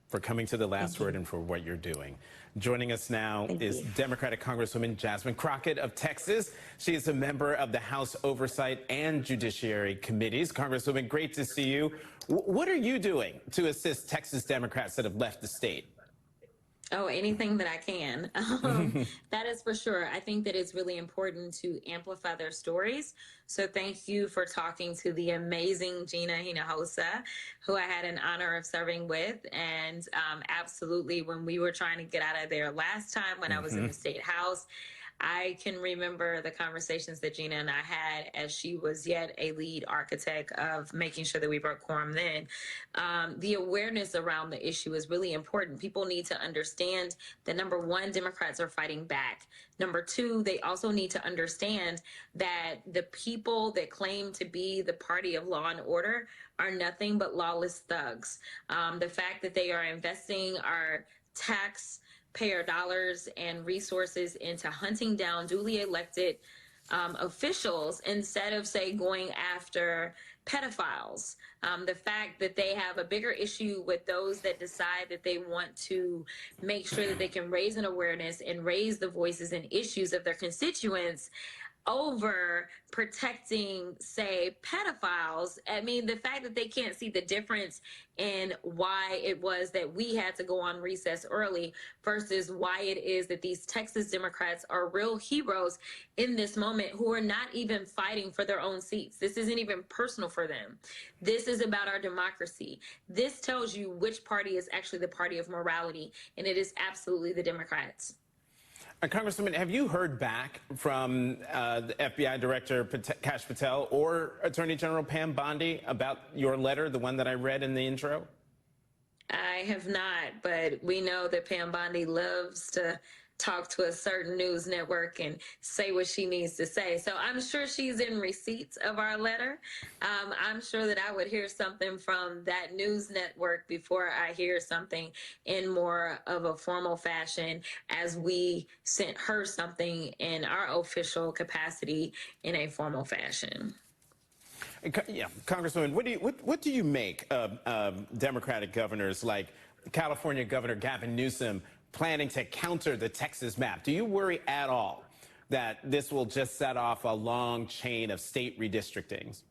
for coming to The Last Word and for what you're doing. Joining us now is Democratic Congresswoman Jasmine Crockett of Texas. She is a member of the House Oversight and Judiciary Committees. Congresswoman, great to see you. What are you doing to assist Texas Democrats that have left the state? Oh, anything that I can. That is for sure. I think that it's really important to amplify their stories. So thank you for talking to the amazing Gina Hinojosa, who I had an honor of serving with. And absolutely, when we were trying to get out of there last time when I was in the State House, I can remember the conversations that Gina and I had as she was yet a lead architect of making sure that we broke quorum then. The awareness around the issue is really important. People need to understand that, number one, Democrats are fighting back. Number two, they also need to understand that the people that claim to be the party of law and order are nothing but lawless thugs. The fact that they are investing our taxpayer dollars and resources into hunting down duly elected officials instead of, say, going after pedophiles. The fact that they have a bigger issue with those that decide that they want to make sure that they can raise an awareness and raise the voices and issues of their constituents over protecting, say, pedophiles. I mean, the fact that they can't see the difference in why it was that we had to go on recess early versus why it is that these Texas Democrats are real heroes in this moment who are not even fighting for their own seats. This isn't even personal for them. This is about our democracy. This tells you which party is actually the party of morality, and it is absolutely the Democrats. Congresswoman, have you heard back from the FBI Director Kash Patel or Attorney General Pam Bondi about your letter, the one that I read in the intro? I have not, but we know that Pam Bondi loves to talk to a certain news network and say what she needs to say. So I'm sure she's in receipts of our letter. I'm sure that I would hear something from that news network before I hear something in more of a formal fashion, as we sent her something in our official capacity in a formal fashion. Yeah, Congresswoman, what do you make of Democratic governors like California Governor Gavin Newsom planning to counter the Texas map? Do you worry at all that this will just set off a long chain of state redistrictings?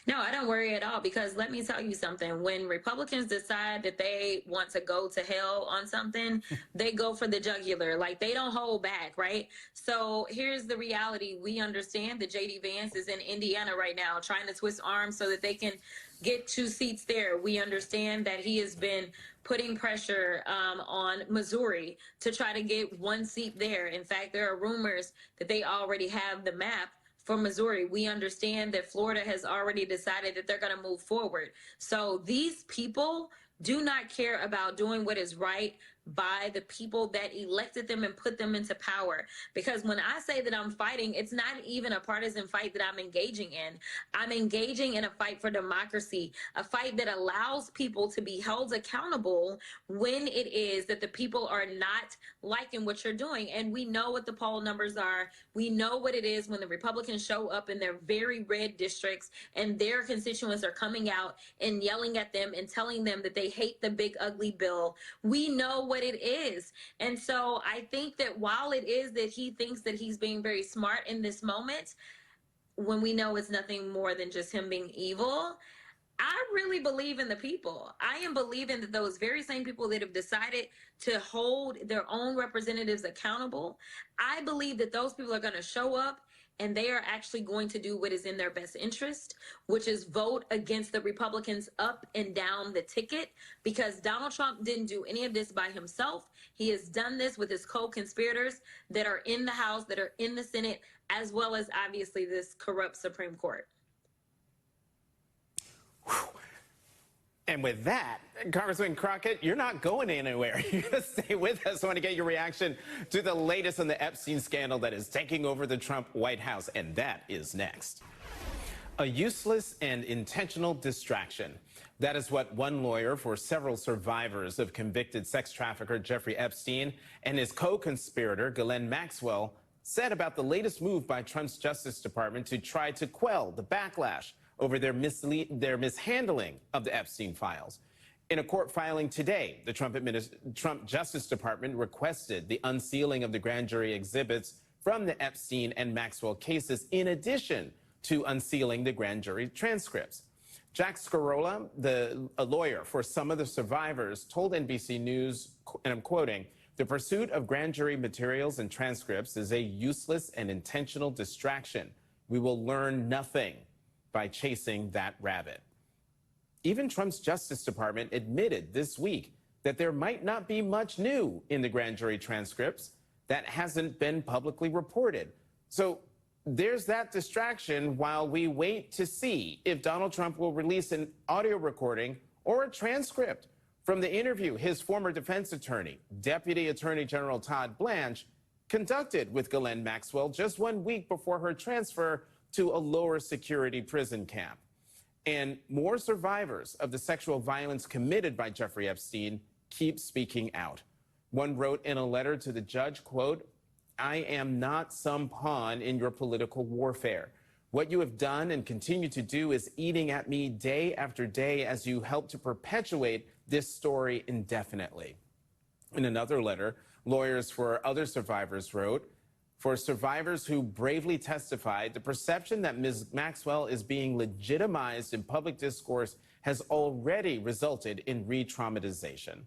No, I don't worry at all, because let me tell you something. When Republicans decide that they want to go to hell on something, they go for the jugular. Like, they don't hold back, right? So here's the reality. We understand that J.D. Vance is in Indiana right now trying to twist arms so that they can get 2 seats there. We understand that he has been putting pressure on Missouri to try to get 1 seat there. In fact, there are rumors that they already have the map for Missouri. We understand that Florida has already decided that they're going to move forward. So these people do not care about doing what is right by the people that elected them and put them into power. Because when I say that I'm fighting, it's not even a partisan fight that I'm engaging in. I'm engaging in a fight for democracy, a fight that allows people to be held accountable when it is that the people are not liking what you're doing. And we know what the poll numbers are. We know what it is when the Republicans show up in their very red districts and their constituents are coming out and yelling at them and telling them that they hate the big ugly bill. We know what it is. And so I think that while it is that he thinks that he's being very smart in this moment, when we know it's nothing more than just him being evil, I really believe in the people. I am believing that those very same people that have decided to hold their own representatives accountable, I believe that those people are going to show up and they are actually going to do what is in their best interest, which is vote against the Republicans up and down the ticket, because Donald Trump didn't do any of this by himself. He has done this with his co-conspirators that are in the House, that are in the Senate, as well as obviously this corrupt Supreme Court. Whew. And with that, Congresswoman Crockett, you're not going anywhere. You're going to stay with us. I want to get your reaction to the latest on the Epstein scandal that is taking over the Trump White House, and that is next. A useless and intentional distraction. That is what one lawyer for several survivors of convicted sex trafficker Jeffrey Epstein and his co-conspirator Ghislaine Maxwell said about the latest move by Trump's Justice Department to try to quell the backlash over their mishandling of the Epstein files. In a court filing today, the Trump Justice Department requested the unsealing of the grand jury exhibits from the Epstein and Maxwell cases, in addition to unsealing the grand jury transcripts. Jack Scarola, a lawyer for some of the survivors, told NBC News, and I'm quoting, "The pursuit of grand jury materials and transcripts is a useless and intentional distraction. We will learn nothing by chasing that rabbit." Even Trump's Justice Department admitted this week that there might not be much new in the grand jury transcripts that hasn't been publicly reported. So there's that distraction while we wait to see if Donald Trump will release an audio recording or a transcript from the interview his former defense attorney, Deputy Attorney General Todd Blanche, conducted with Ghislaine Maxwell just 1 week before her transfer to a lower security prison camp. And more survivors of the sexual violence committed by Jeffrey Epstein keep speaking out. One wrote in a letter to the judge, quote, "I am not some pawn in your political warfare. What you have done and continue to do is eating at me day after day as you help to perpetuate this story indefinitely." In another letter, lawyers for other survivors wrote, "For survivors who bravely testified, the perception that Ms. Maxwell is being legitimized in public discourse has already resulted in re-traumatization."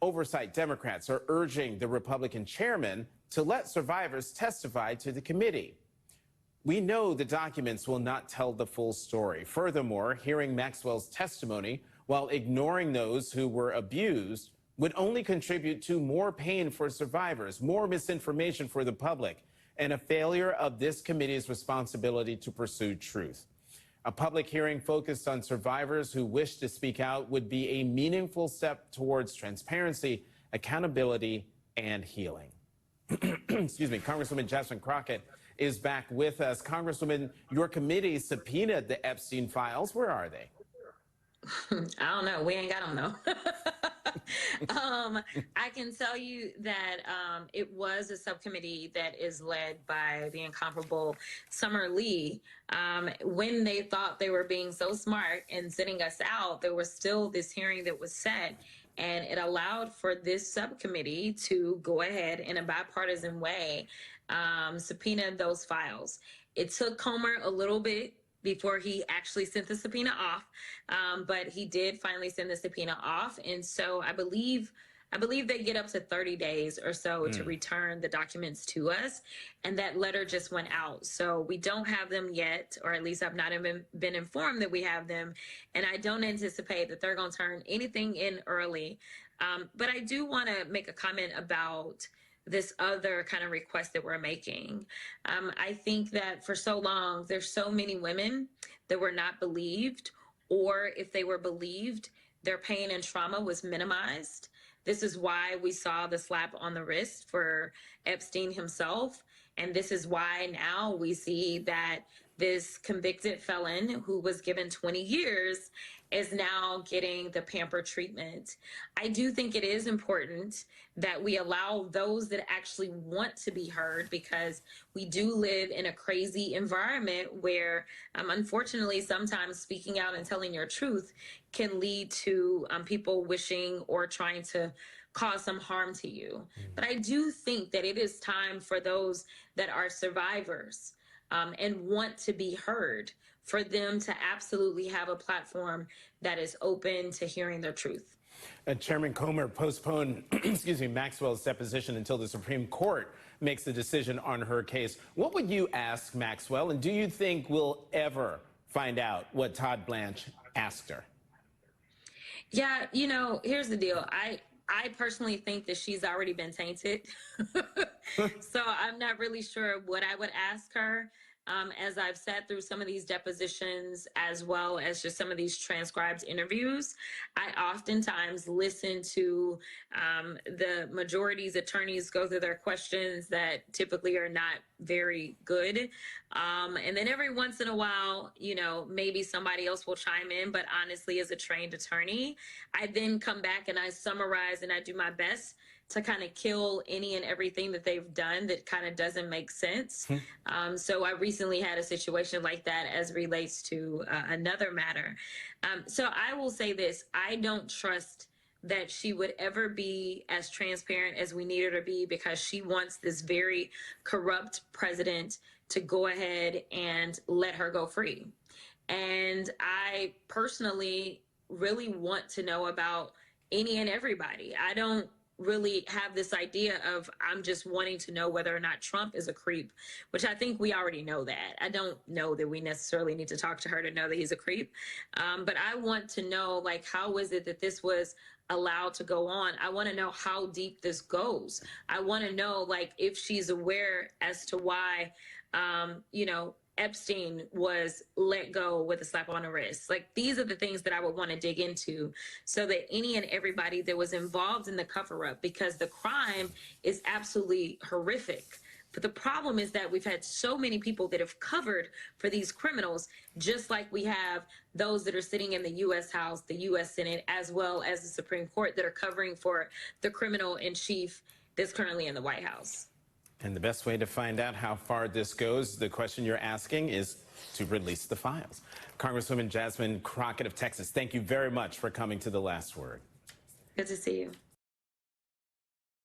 Oversight Democrats are urging the Republican chairman to let survivors testify to the committee. "We know the documents will not tell the full story. Furthermore, hearing Maxwell's testimony while ignoring those who were abused would only contribute to more pain for survivors, more misinformation for the public, and a failure of this committee's responsibility to pursue truth. A public hearing focused on survivors who wish to speak out would be a meaningful step towards transparency, accountability, and healing." Excuse me, Congresswoman Jasmine Crockett is back with us. Congresswoman, your committee subpoenaed the Epstein files. Where are they? I don't know. We ain't got them though. I can tell you that it was a subcommittee that is led by the incomparable Summer Lee. When they thought they were being so smart and sitting us out, there was still this hearing that was set, and it allowed for this subcommittee to go ahead in a bipartisan way subpoena those files. It took Comer a little bit before he actually sent the subpoena off, but he did finally send the subpoena off, and so I believe they get up to 30 days or so to return the documents to us, and that letter just went out. So we don't have them yet, or at least I've not even been informed that we have them, and I don't anticipate that they're going to turn anything in early. But I do want to make a comment about this other kind of request that we're making. I think that for so long, there's so many women that were not believed, or if they were believed, their pain and trauma was minimized. This is why we saw the slap on the wrist for Epstein himself. And this is why now we see that this convicted felon who was given 20 years is now getting the pamper treatment. I do think it is important that we allow those that actually want to be heard, because we do live in a crazy environment where, unfortunately, sometimes speaking out and telling your truth can lead to people wishing or trying to cause some harm to you. But I do think that it is time for those that are survivors and want to be heard, for them to absolutely have a platform that is open to hearing their truth. Chairman Comer postponed, excuse me, Maxwell's deposition until the Supreme Court makes a decision on her case. What would you ask Maxwell, and do you think we'll ever find out what Todd Blanche asked her? Yeah, you know, here's the deal. I personally think that she's already been tainted. So I'm not really sure what I would ask her. As I've sat through some of these depositions, as well as just some of these transcribed interviews, I oftentimes listen to the majority's attorneys go through their questions that typically are not very good. And then every once in a while, you know, maybe somebody else will chime in. But honestly, as a trained attorney, I then come back and I summarize and I do my best to kind of kill any and everything that they've done that kind of doesn't make sense. So I recently had a situation like that as relates to another matter. So I will say this, I don't trust that she would ever be as transparent as we need her to be, because she wants this very corrupt president to go ahead and let her go free. And I personally really want to know about any and everybody. I don't really have this idea of I'm just wanting to know whether or not Trump is a creep, which I think we already know that. I don't know that we necessarily need to talk to her to know that he's a creep. But I want to know, like, how is it that this was allowed to go on? I want to know how deep this goes. I want to know, like, if she's aware as to why, you know, Epstein was let go with a slap on the wrist. Like, these are the things that I would want to dig into, so that any and everybody that was involved in the cover up, because the crime is absolutely horrific. But the problem is that we've had so many people that have covered for these criminals, just like we have those that are sitting in the U.S. House, the U.S. Senate, as well as the Supreme Court, that are covering for the criminal in chief that's currently in the White House. And the best way to find out how far this goes, the question you're asking, is to release the files. Congresswoman Jasmine Crockett of Texas, thank you very much for coming to The Last Word. Good to see you.